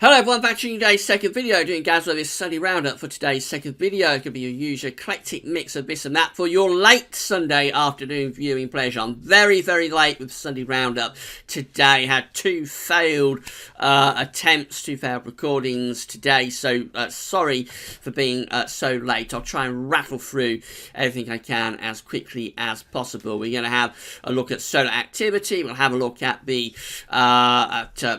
Hello everyone, back to today's second video, doing GWV Sunday Round-Up. For today's second video, it's going to be your usual eclectic mix of this and that for your late Sunday afternoon viewing pleasure. I'm very late with Sunday Round-Up today. Had two failed attempts, two failed recordings today, so sorry for being so late. I'll try and rattle through everything I can as quickly as possible. We're going to have a look at solar activity. We'll have a look at the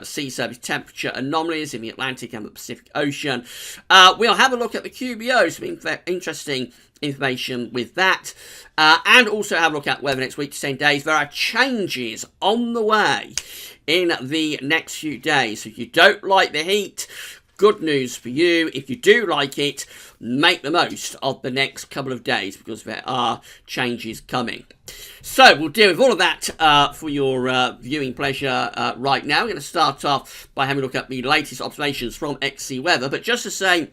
sea surface temperature anomalies in the Atlantic and the Pacific Ocean. We'll have a look at the QBO, some interesting information with that, and also have a look at weather next week to 10 days. There are changes on the way in the next few days. So if you don't like the heat, good news for you. If you do like it, make the most of the next couple of days because there are changes coming. So we'll deal with all of that for your viewing pleasure right now. We're going to start off by having a look at the latest observations from XC Weather. But just to say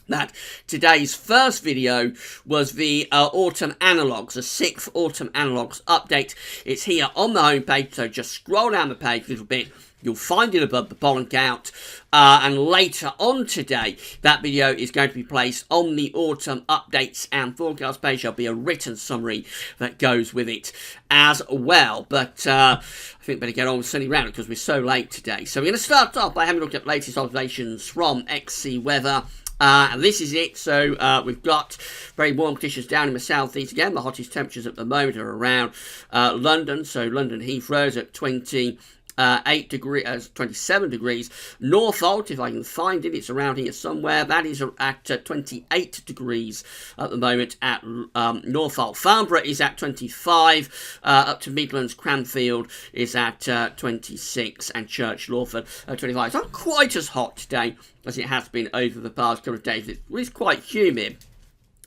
that today's first video was the autumn analogues, the 6th autumn analogues update. It's here on the homepage, so just scroll down the page a little bit. You'll find it above the pollen count, and later on today, that video is going to be placed on the autumn updates and forecast page. There'll be a written summary that goes with it as well. But I think better get on with Sunday Round because we're so late today. So we're going to start off by having a look at the latest observations from XC Weather. And this is it. So we've got very warm conditions down in the southeast again. The hottest temperatures at the moment are around London. So London Heathrow's at 28 degrees, 27 degrees. Northolt, if I can find it, it's around here somewhere. That is at 28 degrees at the moment at Northolt. Farnborough is at 25. Up to Midlands, Cranfield is at 26, and Church Lawford at 25. It's not quite as hot today as it has been over the past couple of days. It is quite humid.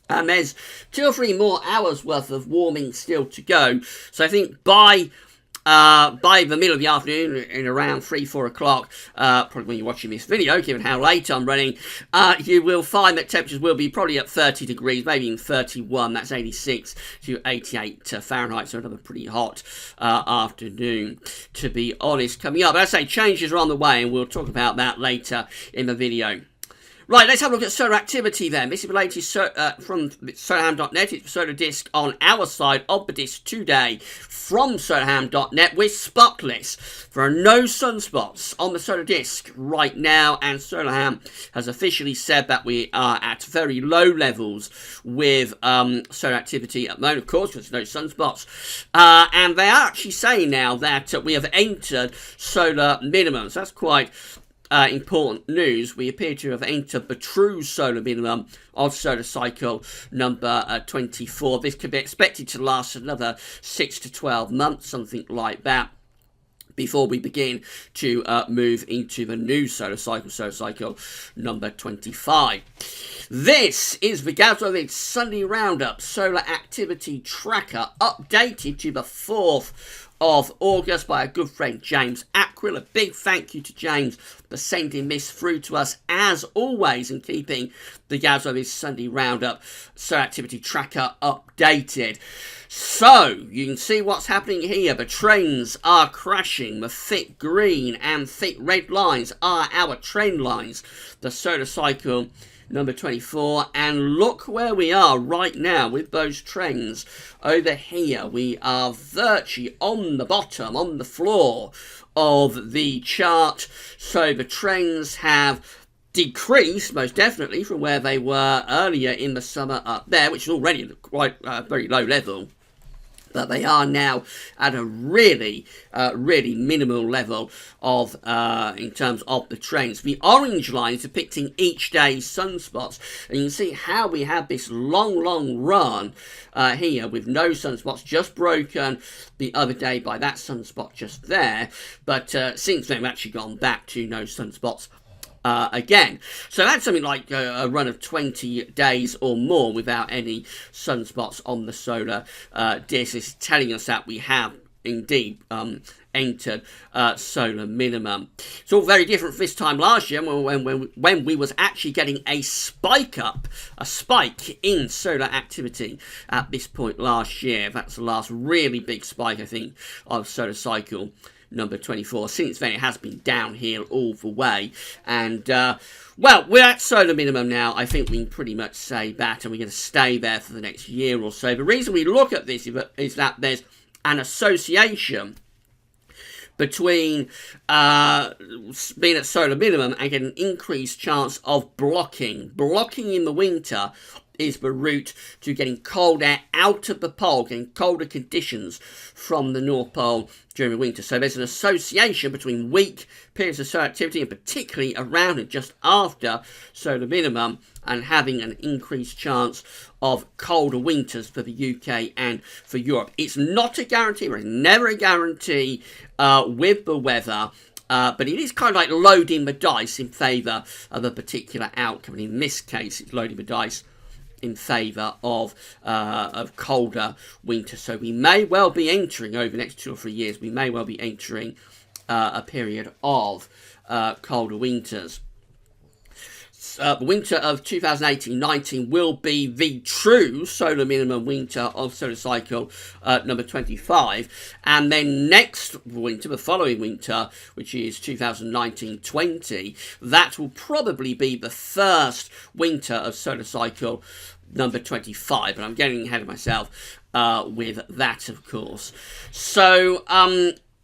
And there's 2 or 3 more hours worth of warming still to go. So I think by the middle of the afternoon, in around 3-4 o'clock, probably when you're watching this video, given how late I'm running, you will find that temperatures will be probably at 30 degrees, maybe even 31. That's 86 to 88 Fahrenheit, so another pretty hot afternoon, to be honest, coming up. As I say, changes are on the way, and we'll talk about that later in the video. Right, let's have a look at solar activity then. This is related from solarham.net. It's the solar disk on our side of the disk today from solarham.net. We're spotless. There are no sunspots on the solar disk right now, and Solarham has officially said that we are at very low levels with solar activity at the moment, of course, because there's no sunspots. And they are actually saying now that we have entered solar minimums. That's quite important news. We appear to have entered the true solar minimum of solar cycle number 24. This could be expected to last another 6 to 12 months, something like that, before we begin to move into the new solar cycle number 25. This is the GWV Sunday Roundup Solar Activity Tracker, updated to the 4th of August by a good friend James Ackrill. A big thank you to James for sending this through to us as always and keeping the GWV Sunday Roundup Solar Activity Tracker updated. So you can see what's happening here. The trends are crashing. The thick green and thick red lines are our trend lines, the solar cycle number 24, and look where we are right now with those trends. Over here we are virtually on the bottom, on the floor of the chart. So the trends have decreased most definitely from where they were earlier in the summer up there, which is already at quite very low level. But they are now at a really minimal level of in terms of the trends. The orange line is depicting each day's sunspots, and you can see how we have this long run here with no sunspots, just broken the other day by that sunspot just there. But since then, we've actually gone back to no sunspots again. So that's something like a run of 20 days or more without any sunspots on the solar disk. This is telling us that we have indeed entered solar minimum. It's all very different from this time last year when we was actually getting a spike in solar activity at this point last year. That's the last really big spike, I think, of solar cycle number 24. Since then, it has been downhill all the way. And, well, we're at solar minimum now. I think we can pretty much say that, and we're going to stay there for the next year or so. The reason we look at this is that there's an association between being at solar minimum and getting an increased chance of blocking. Blocking in the winter is the route to getting cold air out of the pole, getting colder conditions from the North Pole during the winter. So there's an association between weak periods of solar activity, and particularly around and just after solar minimum, and having an increased chance of colder winters for the UK and for Europe. It's not a guarantee, or it's never a guarantee with the weather, but it is kind of like loading the dice in favour of a particular outcome. And in this case, it's loading the dice in favour of colder winter. So we may well be entering, over the next 2 or 3 years, we may well be entering a period of colder winters. The winter of 2018-19 will be the true solar minimum winter of solar cycle number 25. And then next winter, the following winter, which is 2019-20, that will probably be the first winter of solar cycle number 25. But I'm getting ahead of myself with that, of course. So,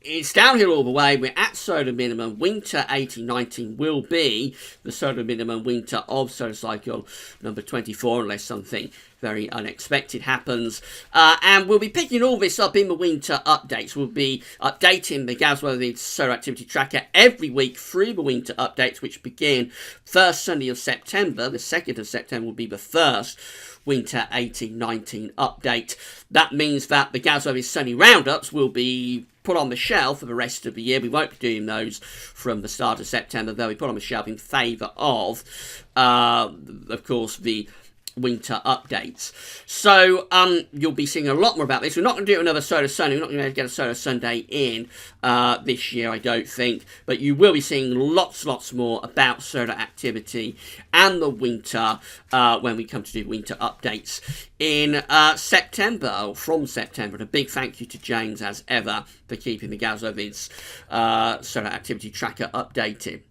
it's downhill all the way. We're at solar minimum. Winter 18-19 will be the solar minimum winter of solar cycle number 24, unless something very unexpected happens. And we'll be picking all this up in the winter updates. We'll be updating the GWV Solar Activity Tracker every week through the winter updates, which begin first Sunday of September. The 2nd of September will be the first winter 18-19 update. That means that the GWV Sunday Roundups will be put on the shelf for the rest of the year. We won't be doing those from the start of September. They'll be put on the shelf in favour of course, the winter updates. So you'll be seeing a lot more about this. We're not going to do another Solar Sunday. We're not going to get a Solar Sunday in this year, I don't think. But you will be seeing lots more about solar activity and the winter when we come to do winter updates in September, or from September. And a big thank you to James, as ever, for keeping the GWV's solar activity tracker updated.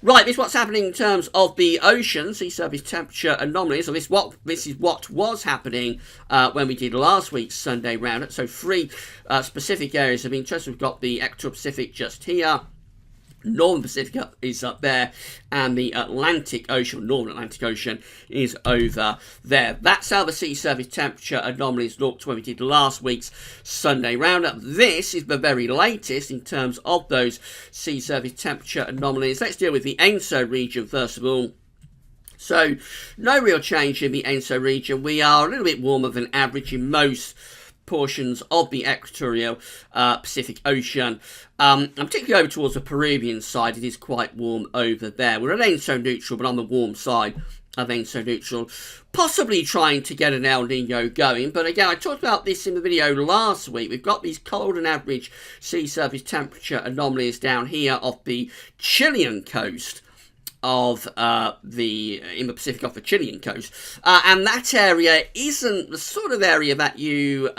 Right, this is what's happening in terms of the ocean, sea surface temperature anomalies. So this is what was happening when we did last week's Sunday Roundup. So 3 specific areas of interest. We've got the Equatorial Pacific just here. Northern Pacific is up there, and the Atlantic Ocean, Northern Atlantic Ocean, is over there. That's how the sea surface temperature anomalies looked when we did last week's Sunday Roundup. This is the very latest in terms of those sea surface temperature anomalies. Let's deal with the ENSO region first of all. So, no real change in the ENSO region. We are a little bit warmer than average in most portions of the equatorial Pacific Ocean. And particularly over towards the Peruvian side, it is quite warm over there. We're at ENSO neutral, but on the warm side of ENSO neutral, possibly trying to get an El Nino going. But again, I talked about this in the video last week. We've got these cold and average sea surface temperature anomalies down here off the Chilean coast of in the Pacific, off the Chilean coast, and that area isn't the sort of area that you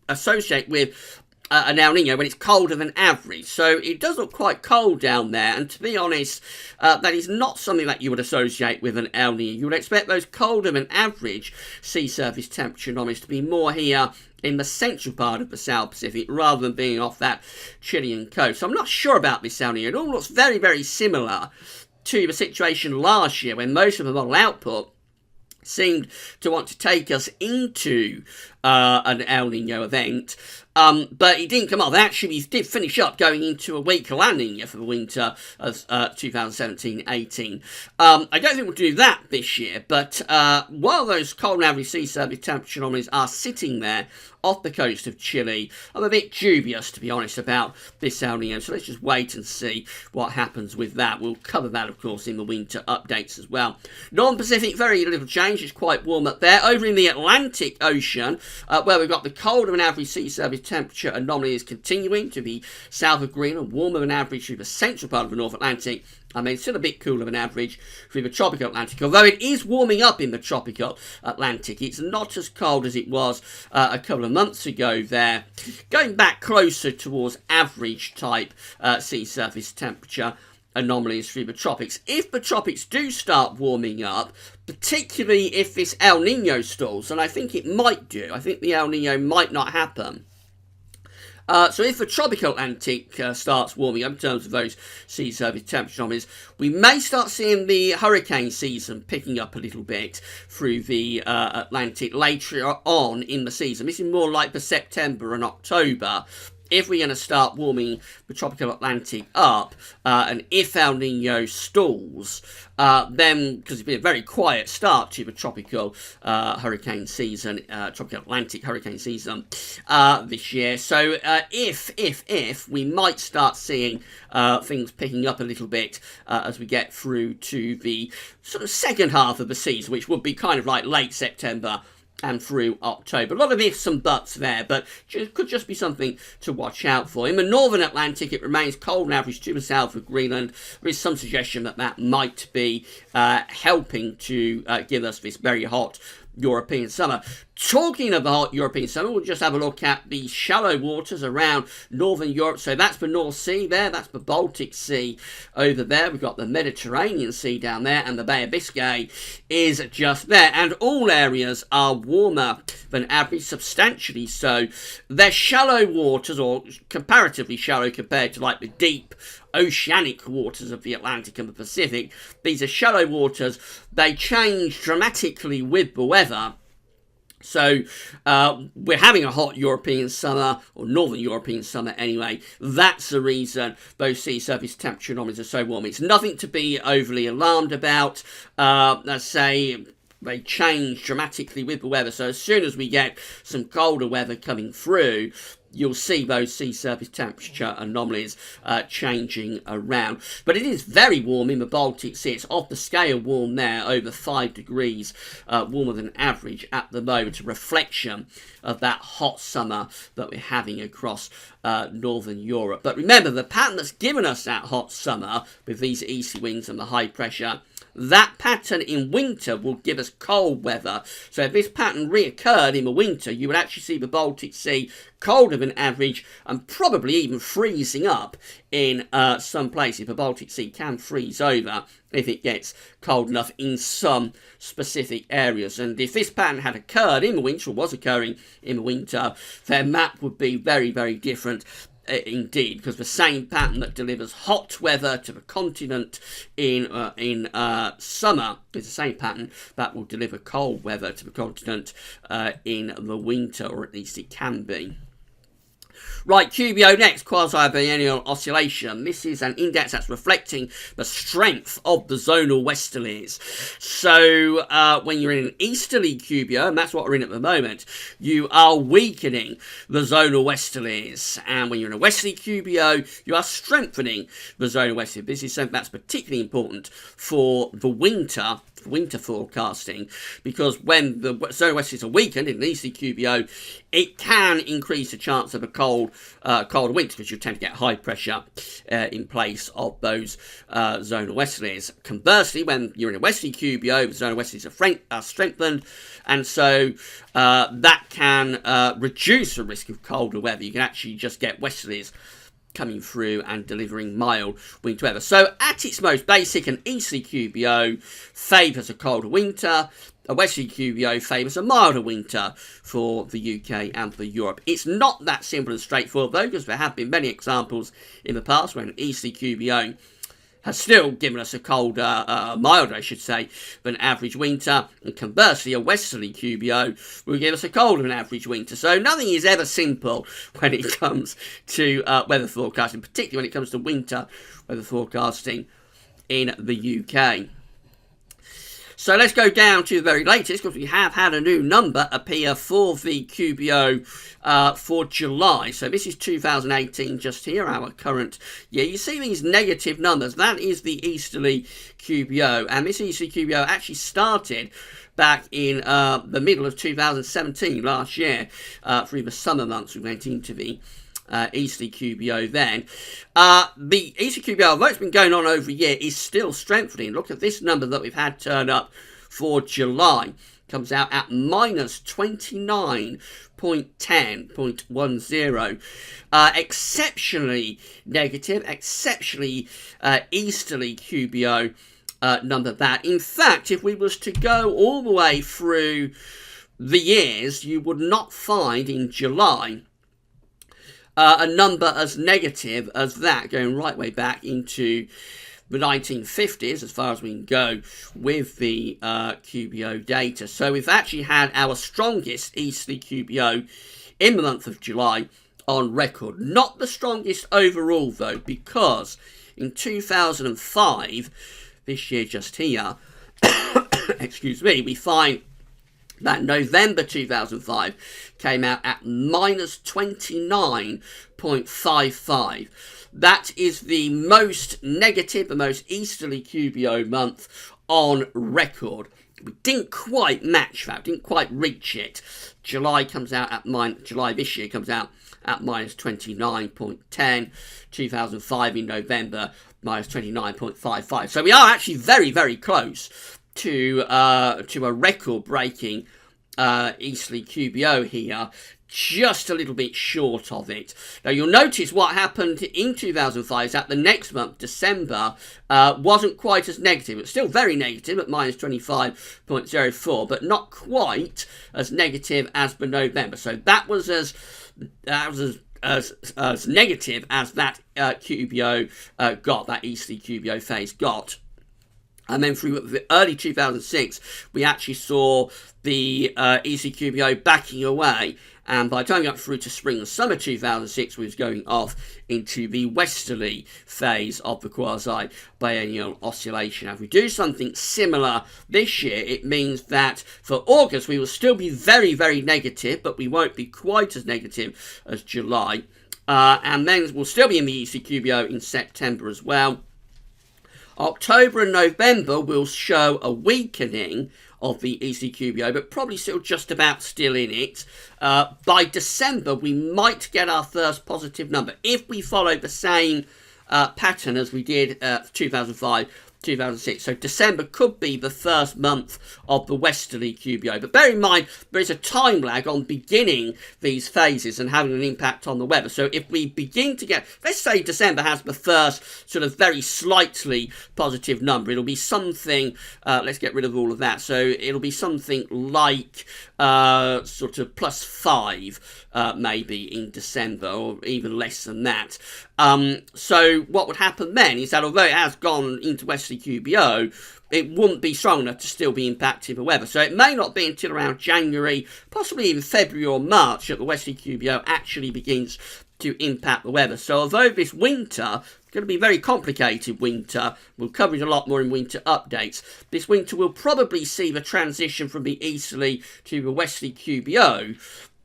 associate with an El Nino when it's colder than average. So it does look quite cold down there, and to be honest, that is not something that you would associate with an El Nino. You would expect those colder than average sea surface temperature anomalies to be more here in the central part of the South Pacific, rather than being off that Chilean coast. So I'm not sure about this El Nino. It all looks very similar to the situation last year, when most of the model output seemed to want to take us into an El Nino event. But it didn't come off. Actually, we did finish up going into a weak La Nina for the winter of 2017-18. I don't think we'll do that this year, but while those cold and average sea surface temperature anomalies are sitting there off the coast of Chile, I'm a bit dubious, to be honest, about this El Nino, so let's just wait and see what happens with that. We'll cover that, of course, in the winter updates as well. Northern Pacific, very little change. It's quite warm up there. Over in the Atlantic Ocean, where we've got the colder than average sea surface surface temperature anomaly is continuing to be south of Greenland, warmer than average through the central part of the North Atlantic. I mean, still a bit cooler than average through the tropical Atlantic, although it is warming up in the tropical Atlantic. It's not as cold as it was a couple of months ago there. Going back closer towards average type sea surface temperature anomalies through the tropics. If the tropics do start warming up, particularly if this El Nino stalls, and I think it might do, I think the El Nino might not happen. So if the tropical Atlantic starts warming up in terms of those sea surface temperature anomalies, we may start seeing the hurricane season picking up a little bit through the Atlantic later on in the season. This is more like for September and October. If we're going to start warming the tropical Atlantic up, and if El Nino stalls, then, because it's been a very quiet start to the tropical hurricane season, tropical Atlantic hurricane season this year. So if we might start seeing things picking up a little bit as we get through to the sort of second half of the season, which would be kind of like late September and through October. A lot of ifs and buts there, but it could just be something to watch out for. In the northern Atlantic, it remains cold and average to the south of Greenland. There is some suggestion that that might be helping to give us this very hot European summer. Talking of the hot European summer, we'll just have a look at the shallow waters around northern Europe. So that's the North Sea there, that's the Baltic Sea over there. We've got the Mediterranean Sea down there, and the Bay of Biscay is just there. And all areas are warmer than average, substantially so. They're shallow waters, or comparatively shallow compared to like the deep oceanic waters of the Atlantic and the Pacific. These are shallow waters. They change dramatically with the weather. So we're having a hot European summer, or northern European summer anyway. That's the reason those sea surface temperature anomalies are so warm. It's nothing to be overly alarmed about. Let's say they change dramatically with the weather. So as soon as we get some colder weather coming through, you'll see those sea surface temperature anomalies changing around. But it is very warm in the Baltic Sea. It's off the scale warm there, over 5 degrees warmer than average at the moment, a reflection of that hot summer that we're having across northern Europe. But remember, the pattern that's given us that hot summer with these easterly winds and the high pressure, that pattern in winter will give us cold weather. So if this pattern reoccurred in the winter, you would actually see the Baltic Sea colder than average and probably even freezing up in some places. The Baltic Sea can freeze over if it gets cold enough in some specific areas. And if this pattern had occurred in the winter, or was occurring in the winter, their map would be very, very different indeed, because the same pattern that delivers hot weather to the continent in summer is the same pattern that will deliver cold weather to the continent in the winter, or at least it can be. Right, QBO next, quasi-biennial oscillation. This is an index that's reflecting the strength of the zonal westerlies. So when you're in an easterly QBO, and that's what we're in at the moment, you are weakening the zonal westerlies. And when you're in a westerly QBO, you are strengthening the zonal westerlies. This is something that's particularly important for the winter forecasting, because when the zonal westerlies are weakened in an easterly QBO, it can increase the chance of a colder winter, because you tend to get high pressure in place of those zonal westerlies. Conversely, when you're in a westerly QBO, the zonal westerlies are strengthened, and so that can reduce the risk of colder weather. You can actually just get westerlies coming through and delivering mild winter weather. So at its most basic, an easterly QBO favours a colder winter. A westerly QBO favours a milder winter for the UK and for Europe. It's not that simple and straightforward though, because there have been many examples in the past when an easterly QBO has still given us a colder, milder, I should say, than average winter. And conversely, a westerly QBO will give us a colder than average winter. So nothing is ever simple when it comes to weather forecasting, particularly when it comes to winter weather forecasting in the UK. So let's go down to the very latest, because we have had a new number appear for the QBO for July. So this is 2018 just here, our current year. You see these negative numbers. That is the easterly QBO. And this easterly QBO actually started back in the middle of 2017, last year, through the summer months. We went into the easterly QBO then. The easterly QBO, although it's been going on over a year, is still strengthening. Look at this number that we've had turn up for July. Comes out at minus 29.10.10. Exceptionally negative, exceptionally easterly QBO number that. In fact, if we was to go all the way through the years, you would not find in July a number as negative as that, going right way back into the 1950s, as far as we can go with the QBO data. So we've actually had our strongest easterly QBO in the month of July on record. Not the strongest overall, though, because in 2005, this year just here, excuse me, we find that November 2005 came out at minus 29.55. That is the most negative, the most easterly QBO month on record. We didn't quite match that, didn't quite reach it. July comes out at July this year comes out at minus 29.10. 2005 in November, minus 29.55. So we are actually very, very close to a record-breaking easterly QBO here, just a little bit short of it. Now you'll notice what happened in 2005 is that the next month, December, wasn't quite as negative. It's still very negative at minus 25.04, but not quite as negative as the November. So that was as negative as that QBO got, that easterly QBO phase got. And then through the early 2006, we actually saw the easterly QBO backing away. And by the time we got through to spring and summer 2006, we was going off into the westerly phase of the quasi-biennial oscillation. If we do something similar this year, it means that for August, we will still be very, very negative, but we won't be quite as negative as July. And then we'll still be in the easterly QBO in September as well. October and November will show a weakening of the easterly QBO, but probably still just about still in it. By December, we might get our first positive number if we follow the same pattern as we did 2005, 2006. So December could be the first month of the westerly QBO. But bear in mind, there is a time lag on beginning these phases and having an impact on the weather. So if we begin to get, let's say December has the first sort of very slightly positive number, it'll be something, let's get rid of all of that. So it'll be something like sort of +5 maybe in December, or even less than that. So what would happen then is that although it has gone into westerly QBO, it wouldn't be strong enough to still be impacting the weather. So it may not be until around January, possibly even February or March, that the westerly QBO actually begins to impact the weather. So although this winter, going to be a very complicated winter, we'll cover it a lot more in winter updates, this winter will probably see the transition from the easterly to the westerly QBO.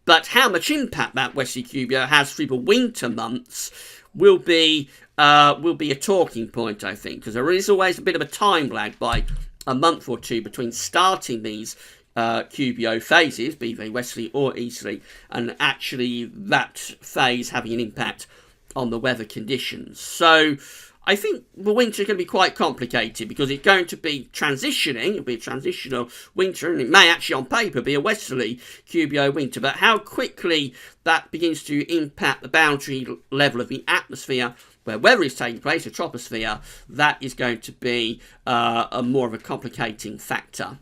But how much impact that westerly QBO has through the winter months will be a talking point, I think, because there is always a bit of a time lag by a month or two between starting these QBO phases, be they westerly or easterly, and actually that phase having an impact on the weather conditions. So I think the winter is going to be quite complicated because it's going to be transitioning. It'll be a transitional winter, and it may actually on paper be a westerly QBO winter. But how quickly that begins to impact the boundary level of the atmosphere where weather is taking place, the troposphere, that is going to be more of a complicating factor.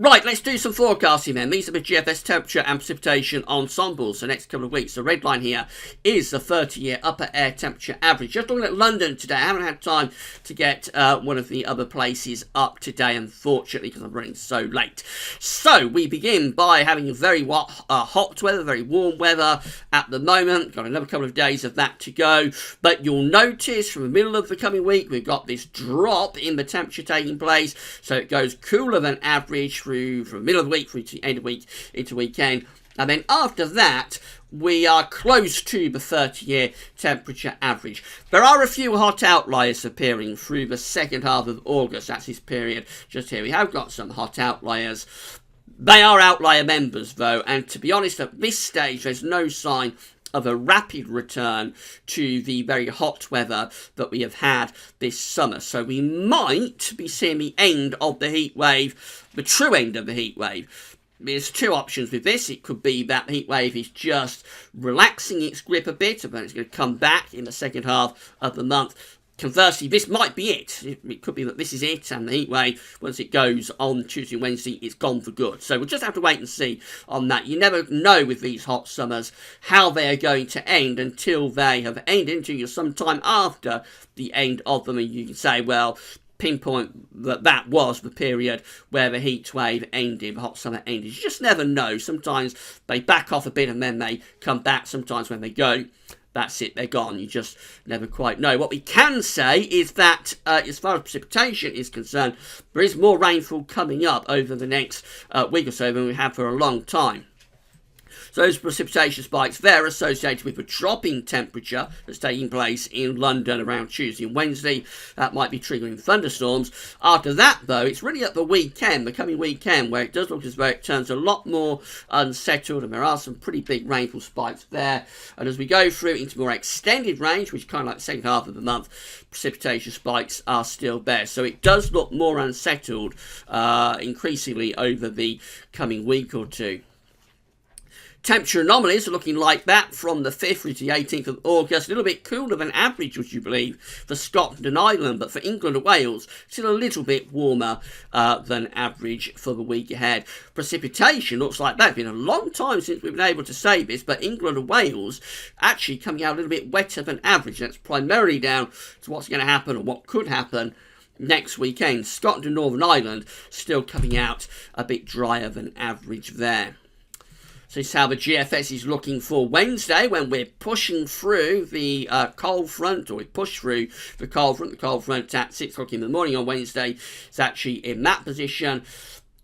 Right, let's do some forecasting then. These are the GFS temperature and precipitation ensembles for the next couple of weeks. The red line here is the 30-year upper air temperature average. Just looking at London today, I haven't had time to get one of the other places up today, unfortunately, because I'm running so late. So we begin by having very hot weather, very warm weather at the moment. Got another couple of days of that to go. But you'll notice from the middle of the coming week, we've got this drop in the temperature taking place. So it goes cooler than average from the middle of the week through to the end of the week into weekend, and then after that we are close to the 30-year temperature average. There are a few hot outliers appearing through the second half of August. That's this period just here. We have got some hot outliers. They are outlier members though, and to be honest, at this stage there's no sign of a rapid return to the very hot weather that we have had this summer. So we might be seeing the end of the heat wave, the true end of the heat wave. There's two options with this. It could be that the heat wave is just relaxing its grip a bit, and then it's going to come back in the second half of the month. Conversely, this might be it. It could be that this is it, and the heat wave, once it goes on Tuesday and Wednesday, it's gone for good. So we'll just have to wait and see on that. You never know with these hot summers how they are going to end until they have ended, until you're sometime after the end of them, and you can say, well, pinpoint that was the period where the heat wave ended, the hot summer ended. You just never know. Sometimes they back off a bit and then they come back. Sometimes when they go, that's it, they're gone. You just never quite know. What we can say is that as far as precipitation is concerned, there is more rainfall coming up over the next week or so than we have for a long time. So those precipitation spikes, they're associated with a drop in temperature that's taking place in London around Tuesday and Wednesday. That might be triggering thunderstorms. After that, though, it's really at the weekend, the coming weekend, where it does look as though it turns a lot more unsettled, and there are some pretty big rainfall spikes there. And as we go through into more extended range, which is kind of like the second half of the month, precipitation spikes are still there. So it does look more unsettled increasingly over the coming week or two. Temperature anomalies are looking like that from the 5th through to the 18th of August. A little bit cooler than average, would you believe, for Scotland and Ireland. But for England and Wales, still a little bit warmer than average for the week ahead. Precipitation looks like that. It's been a long time since we've been able to say this, but England and Wales actually coming out a little bit wetter than average. That's primarily down to what's going to happen or what could happen next weekend. Scotland and Northern Ireland still coming out a bit drier than average there. So this is how the GFS is looking for Wednesday when we're pushing through the cold front, or we push through the cold front. The cold front at 6 o'clock in the morning on Wednesday is actually in that position.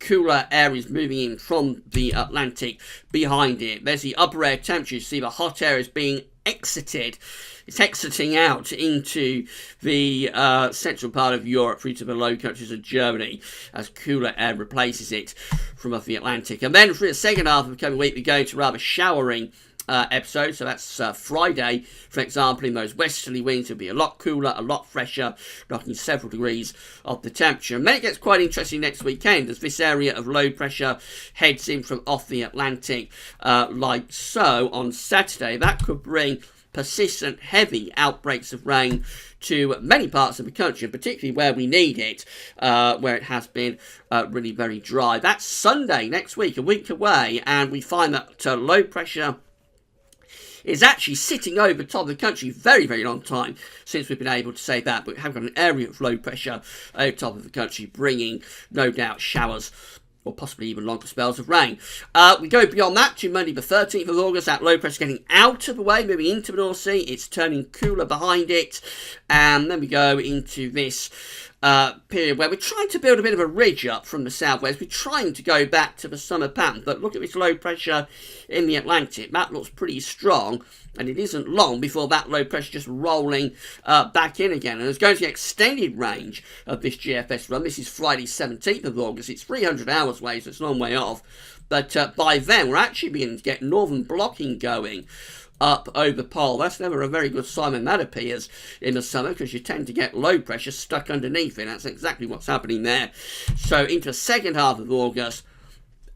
Cooler air is moving in from the Atlantic behind it. There's the upper air temperature. You see the hot air is being exited. It's exiting out into the central part of Europe through to the low countries of Germany as cooler air replaces it from off the Atlantic. And then for the second half of the coming week, we go to rather showering episode. So that's Friday, for example. In those westerly winds, it'll be a lot cooler, a lot fresher, knocking several degrees of the temperature. And then it gets quite interesting next weekend as this area of low pressure heads in from off the Atlantic like so on Saturday. That could bring persistent heavy outbreaks of rain to many parts of the country, and particularly where we need it, where it has been really very dry. That's Sunday next week, a week away, and we find that low pressure is actually sitting over top of the country. Very, very long time since we've been able to say that, but we have got an area of low pressure over top of the country, bringing no doubt showers or possibly even longer spells of rain. We go beyond that to Monday the 13th of August. That low pressure getting out of the way, moving into the North Sea. It's turning cooler behind it. And then we go into this period where we're trying to build a bit of a ridge up from the southwest. We're trying to go back to the summer pattern. But look at this low pressure in the Atlantic. That looks pretty strong. And it isn't long before that low pressure just rolling back in again. And it's going to the extended range of this GFS run. This is Friday 17th of August. It's 300 hours away, so it's a long way off. But by then, we're actually beginning to get northern blocking going up over the pole. That's never a very good sign when that appears in the summer, because you tend to get low pressure stuck underneath it. That's exactly what's happening there. So into the second half of August,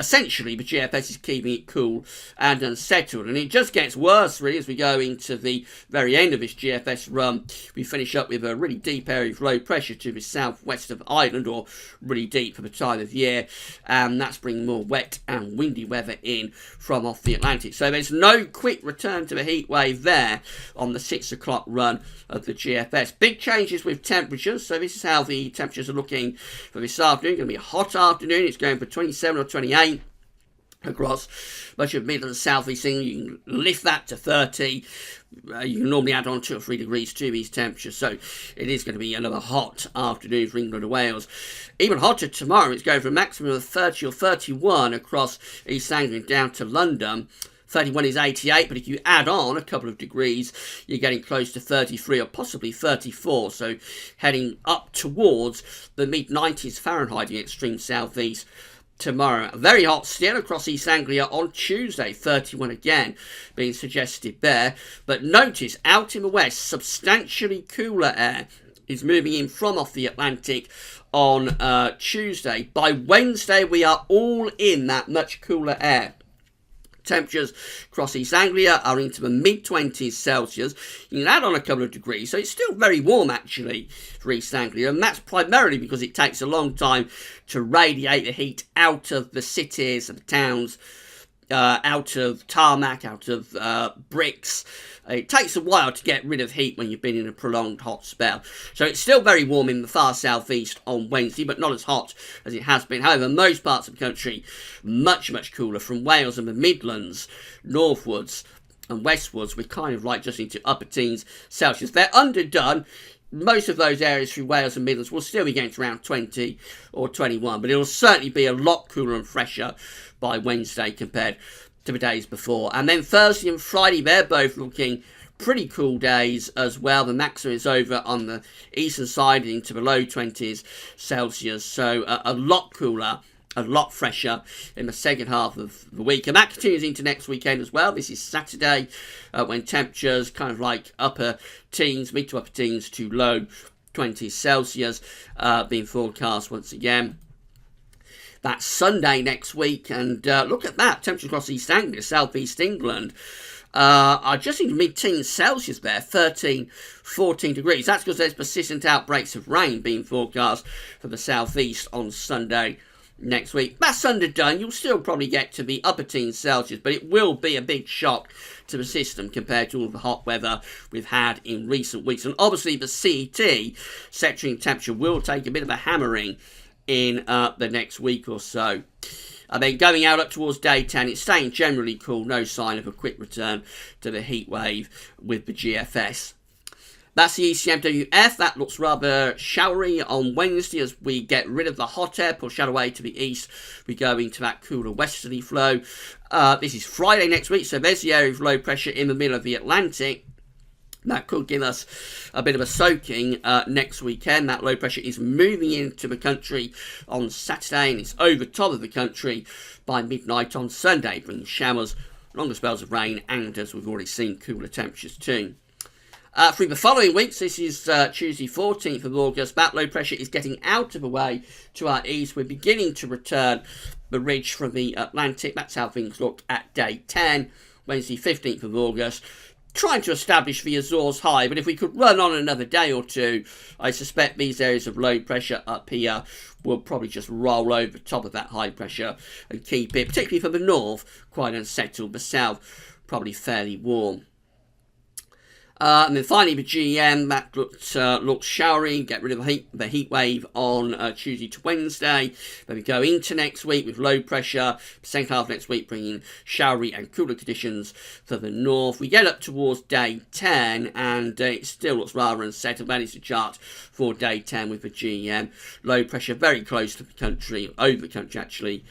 essentially, the GFS is keeping it cool and unsettled. And it just gets worse, really, as we go into the very end of this GFS run. We finish up with a really deep area of low pressure to the southwest of Ireland, or really deep for the time of year. And that's bringing more wet and windy weather in from off the Atlantic. So there's no quick return to the heat wave there on the 6 o'clock run of the GFS. Big changes with temperatures. So this is how the temperatures are looking for this afternoon. Going to be a hot afternoon. It's going for 27 or 28 across much of Midland and South East England. You can lift that to 30. You can normally add on 2 or 3 degrees to these temperatures, so it is going to be another hot afternoon for England and Wales. Even hotter tomorrow. It's going for a maximum of 30 or 31 across East Anglia down to London. 31 is 88, but if you add on a couple of degrees, you're getting close to 33 or possibly 34, so heading up towards the mid-90s Fahrenheit in the extreme southeast tomorrow. Very hot still across East Anglia on Tuesday, 31 again being suggested there. But notice out in the west, substantially cooler air is moving in from off the Atlantic on Tuesday. By Wednesday, we are all in that much cooler air. Temperatures across East Anglia are into the mid-20s Celsius. You can add on a couple of degrees, so it's still very warm actually for East Anglia, and that's primarily because it takes a long time to radiate the heat out of the cities and towns, out of tarmac, out of bricks. It takes a while to get rid of heat when you've been in a prolonged hot spell. So it's still very warm in the far southeast on Wednesday, but not as hot as it has been. However, most parts of the country, much, much cooler, from Wales and the Midlands, northwards and westwards. We're kind of like just into upper teens Celsius. They're underdone. Most of those areas through Wales and Midlands will still be getting to around 20 or 21, but it'll certainly be a lot cooler and fresher by Wednesday compared to the days before. And then Thursday and Friday, they're both looking pretty cool days as well. The maximum is over on the eastern side into the low 20s Celsius, so a lot cooler, a lot fresher in the second half of the week. And that continues into next weekend as well. This is Saturday, when temperatures kind of like upper teens, mid to upper teens to low 20s Celsius being forecast once again. That's Sunday next week, and look at that. Temperatures across East Anglia, South East England are just in mid-teens Celsius there, 13, 14 degrees. That's because there's persistent outbreaks of rain being forecast for the southeast on Sunday next week. That's underdone. You'll still probably get to the upper teens Celsius, but it will be a big shock to the system compared to all the hot weather we've had in recent weeks. And obviously the CET, sector temperature, will take a bit of a hammering in the next week or so. And then going out up towards day 10, it's staying generally cool. No sign of a quick return to the heat wave with the GFS. That's the ECMWF. That looks rather showery on Wednesday as we get rid of the hot air, push that away to the east. We go into that cooler westerly flow. This is Friday next week, so there's the area of low pressure in the middle of the Atlantic. That could give us a bit of a soaking next weekend. That low pressure is moving into the country on Saturday, and it's over top of the country by midnight on Sunday, bringing showers, longer spells of rain, and, as we've already seen, cooler temperatures too. Through the following weeks, this is Tuesday 14th of August, that low pressure is getting out of the way to our east. We're beginning to return the ridge from the Atlantic. That's how things look at day 10, Wednesday 15th of August. Trying to establish the Azores high, but if we could run on another day or two, I suspect these areas of low pressure up here will probably just roll over the top of that high pressure and keep it, particularly for the north, quite unsettled. The south, probably fairly warm. And then finally the GEM, that looks showery. Get rid of the heat wave on Tuesday to Wednesday. Then we go into next week with low pressure. Second half next week bringing showery and cooler conditions for the north. We get up towards day 10 and it still looks rather unsettled. That is the chart for day 10 with the GEM. Low pressure very close to the country, over the country actually.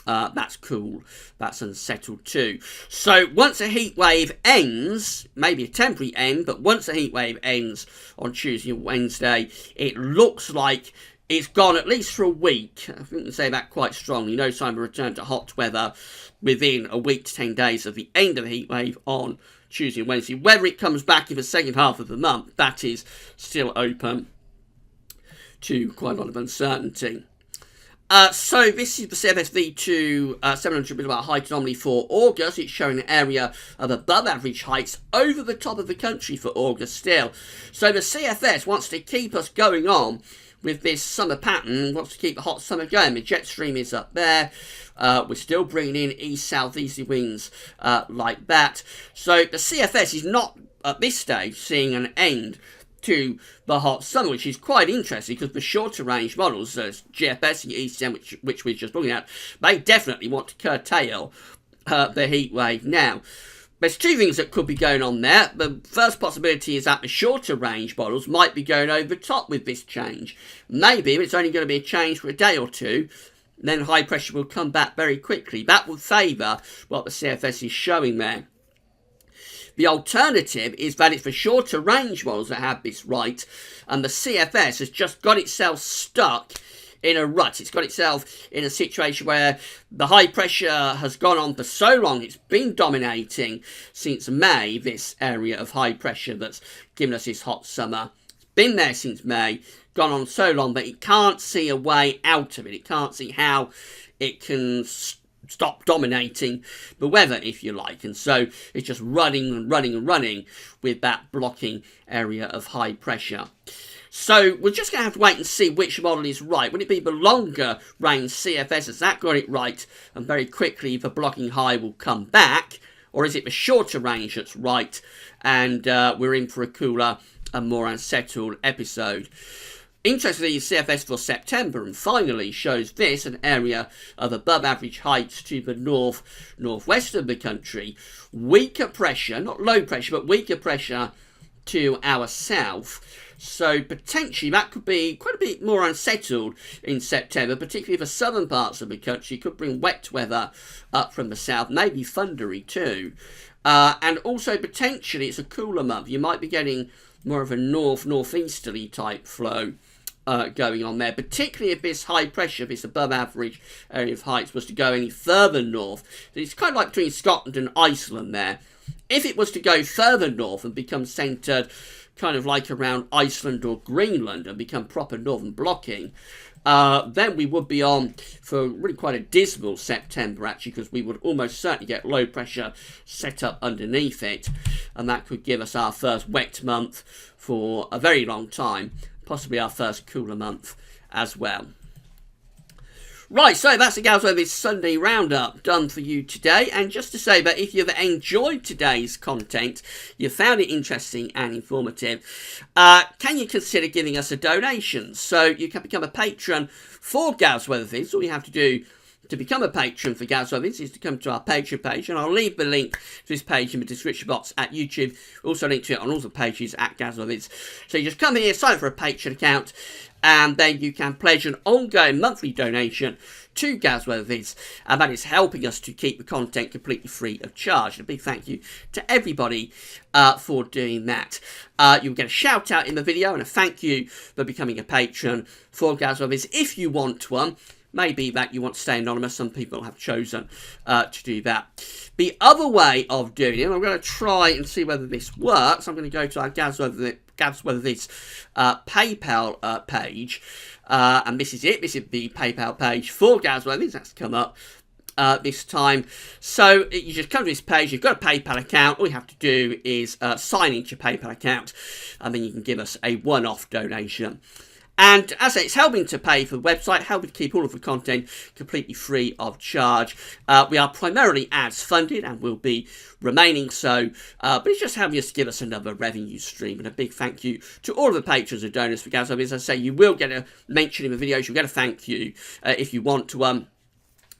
That's cool. That's unsettled too. So once a heat wave ends, maybe a temporary end, but once a heat wave ends on Tuesday and Wednesday, it looks like it's gone at least for a week. I think we can say that quite strongly. No sign of a return to hot weather within a week to 10 days of the end of the heat wave on Tuesday and Wednesday. Whether it comes back in the second half of the month, that is still open to quite a lot of uncertainty. So this is the CFS V2 700 millibar height anomaly for August. It's showing an area of above average heights over the top of the country for August still. So the CFS wants to keep us going on with this summer pattern, wants to keep the hot summer going. The jet stream is up there. We're still bringing in east-southeasterly winds like that. So the CFS is not, at this stage, seeing an end to the hot summer, which is quite interesting because the shorter range models, GFS and ECM, which we're just looking at, they definitely want to curtail the heat wave now. There's two things that could be going on there. The first possibility is that the shorter range models might be going over the top with this change. Maybe it's only going to be a change for a day or two, then high pressure will come back very quickly. That will favour what the CFS is showing there. The alternative is that it's the shorter range models that have this right, and the CFS has just got itself stuck in a rut. It's got itself in a situation where the high pressure has gone on for so long. It's been dominating since May, this area of high pressure that's given us this hot summer. It's been there since May, gone on so long that it can't see a way out of it. It can't see how it can stop dominating the weather, if you like, and so it's just running and running and running with that blocking area of high pressure. So we're just going to have to wait and see which model is right. Would it be the longer range CFS? Has that got it right? And very quickly the blocking high will come back. Or is it the shorter range that's right? And we're in for a cooler and more unsettled episode. Interestingly, CFS for September and finally shows this, an area of above average heights to the northwest of the country. Weaker pressure, not low pressure, but weaker pressure to our south. So potentially that could be quite a bit more unsettled in September, particularly for southern parts of the country. Could bring wet weather up from the south, maybe thundery too. And also potentially it's a cooler month. You might be getting more of a northeasterly type flow going on there, particularly if this high pressure, this above average area of heights was to go any further north. It's kind of like between Scotland and Iceland there. If it was to go further north and become centred kind of like around Iceland or Greenland and become proper northern blocking, then we would be on for really quite a dismal September actually, because we would almost certainly get low pressure set up underneath it, and that could give us our first wet month for a very long time, possibly our first cooler month as well. Right, so that's the GWV Sunday Roundup done for you today. And just to say that if you've enjoyed today's content, you found it interesting and informative, can you consider giving us a donation? So you can become a patron for GWV Vids. All you have to do to become a patron for GWV Vids is to come to our Patreon page, and I'll leave the link to this page in the description box at YouTube. Also link to it on all the pages at GWV Vids. So you just come here, sign up for a Patreon account, and then you can pledge an ongoing monthly donation to GWV Vids, and that is helping us to keep the content completely free of charge. And a big thank you to everybody for doing that. You'll get a shout out in the video and a thank you for becoming a patron for GWV Vids if you want one. Maybe that you want to stay anonymous. Some people have chosen to do that. The other way of doing it, I'm going to try and see whether this works. I'm going to go to our GWV Vids PayPal page. And this is it. This is the PayPal page for GWV Vids. That's come up this time. So you just come to this page. You've got a PayPal account. All you have to do is sign into your PayPal account, and then you can give us a one-off donation. And as I say, it's helping to pay for the website, helping to keep all of the content completely free of charge. We are primarily ads funded and will be remaining so, but it's just helping us to give us another revenue stream. And a big thank you to all of the patrons and donors for GWV. As I say, you will get a mention in the videos, you'll get a thank you if you want to.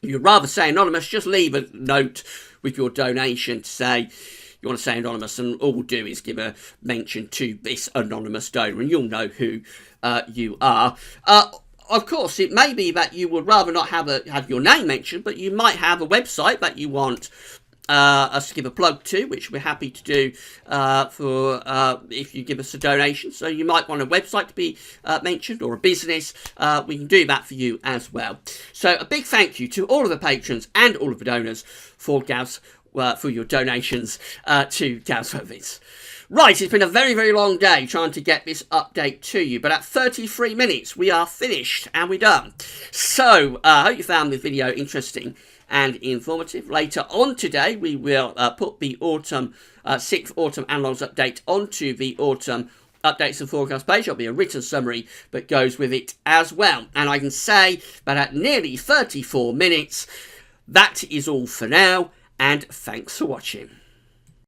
If you'd rather say anonymous, just leave a note with your donation to say you want to say anonymous, and all we'll do is give a mention to this anonymous donor, and you'll know who you are. Of course, it may be that you would rather not have your name mentioned, but you might have a website that you want us to give a plug to, which we're happy to do for if you give us a donation. So you might want a website to be mentioned, or a business. We can do that for you as well. So a big thank you to all of the patrons and all of the donors for your donations to GWV Vids. Right, it's been a very, very long day trying to get this update to you, but at 33 minutes we are finished and we're done. So, I hope you found this video interesting and informative. Later on today we will put the autumn 6th autumn analogues update onto the autumn updates and forecast page. There'll be a written summary that goes with it as well. And I can say that at nearly 34 minutes, that is all for now, and thanks for watching.